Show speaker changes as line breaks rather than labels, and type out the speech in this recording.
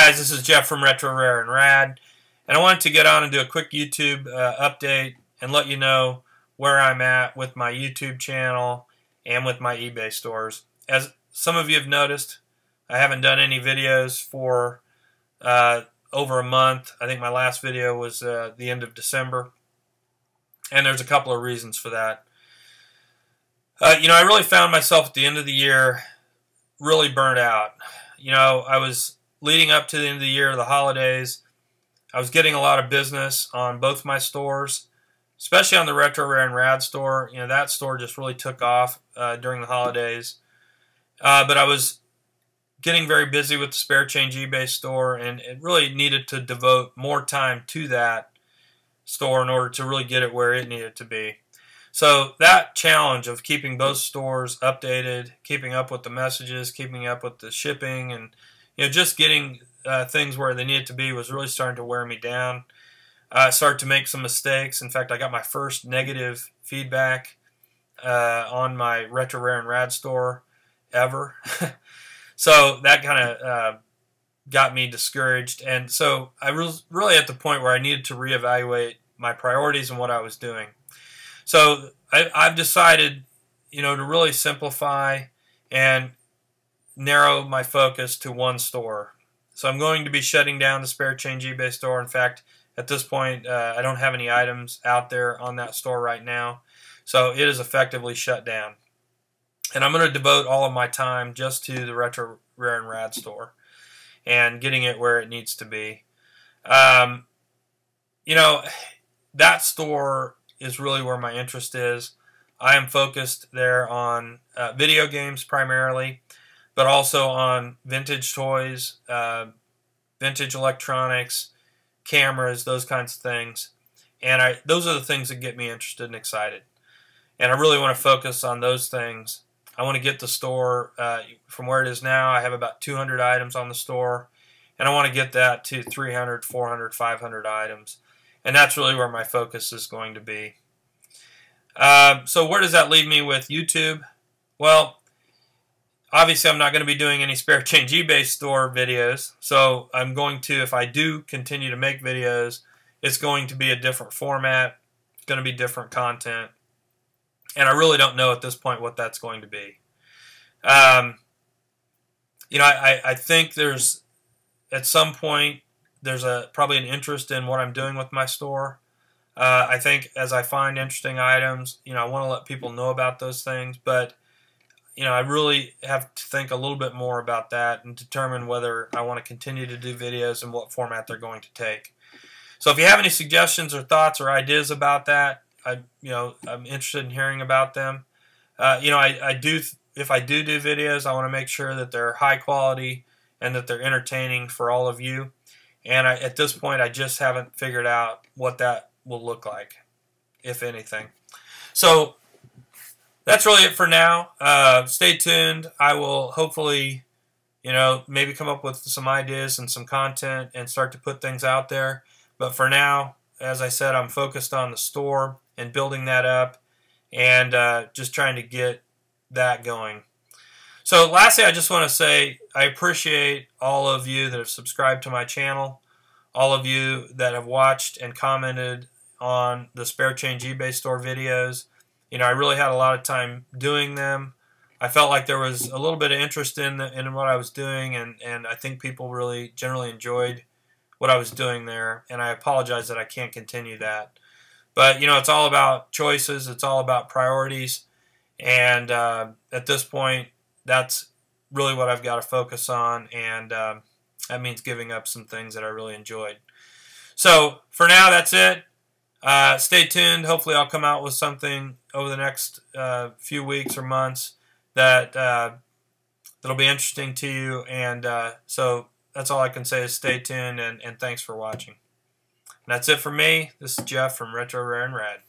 guys, this is Jeff from Retro Rare and Rad, and I wanted to get on and do a quick YouTube update and let you know where I'm at with my YouTube channel and with my eBay stores. As some of you have noticed, I haven't done any videos for over a month. I think my last video was the end of December, and there's a couple of reasons for that. I really found myself at the end of the year really burnt out. I was leading up to the end of the year, the holidays. I was getting a lot of business on both my stores, especially on the Retro Rare and Rad store. That store just really took off during the holidays. But I was getting very busy with the Spare Change eBay store, and it really needed to devote more time to that store in order to really get it where it needed to be. So that challenge of keeping both stores updated, keeping up with the messages, keeping up with the shipping, and just getting things where they needed to be was really starting to wear me down. I started to make some mistakes. In fact, I got my first negative feedback on my Retro Rare and Rad store ever. So that kind of got me discouraged. And so I was really at the point where I needed to reevaluate my priorities and what I was doing. So I've decided, to really simplify and narrow my focus to one store. So I'm going to be shutting down the Spare Change eBay store. In fact, at this point, I don't have any items out there on that store right now. So it is effectively shut down. And I'm going to devote all of my time just to the Retro Rare and Rad store and getting it where it needs to be. That store is really where my interest is. I am focused there on video games primarily, but also on vintage toys, vintage electronics, cameras, those kinds of things. And those are the things that get me interested and excited. And I really want to focus on those things. I want to get the store from where it is now. I have about 200 items on the store, and I want to get that to 300, 400, 500 items. And that's really where my focus is going to be. So where does that leave me with YouTube? Well, obviously I'm not going to be doing any Spare Change eBay store videos. So I'm going to, if I do continue to make videos, it's going to be a different format. It's going to be different content. And I really don't know at this point what that's going to be. I think there's, at some point, there's probably an interest in what I'm doing with my store. I think as I find interesting items, I want to let people know about those things. But, I really have to think a little bit more about that and determine whether I want to continue to do videos and what format they're going to take. So if you have any suggestions or thoughts or ideas about that, I'm interested in hearing about them. If I do videos, I want to make sure that they're high quality and that they're entertaining for all of you. And at this point, I just haven't figured out what that will look like, if anything. So that's really it for now. Stay tuned. I will hopefully, maybe come up with some ideas and some content and start to put things out there. But for now, as I said, I'm focused on the store and building that up and just trying to get that going. So lastly, I just want to say I appreciate all of you that have subscribed to my channel, all of you that have watched and commented on the Spare Change eBay store videos. I really had a lot of time doing them. I felt like there was a little bit of interest in what I was doing, and I think people really generally enjoyed what I was doing there, and I apologize that I can't continue that. But, it's all about choices. It's all about priorities. And at this point, that's really what I've got to focus on, and that means giving up some things that I really enjoyed. So for now, that's it. Stay tuned. Hopefully I'll come out with something over the next few weeks or months that'll be interesting to you. And so that's all I can say is stay tuned, and thanks for watching. And that's it for me. This is Jeff from Retro Rare and Rad.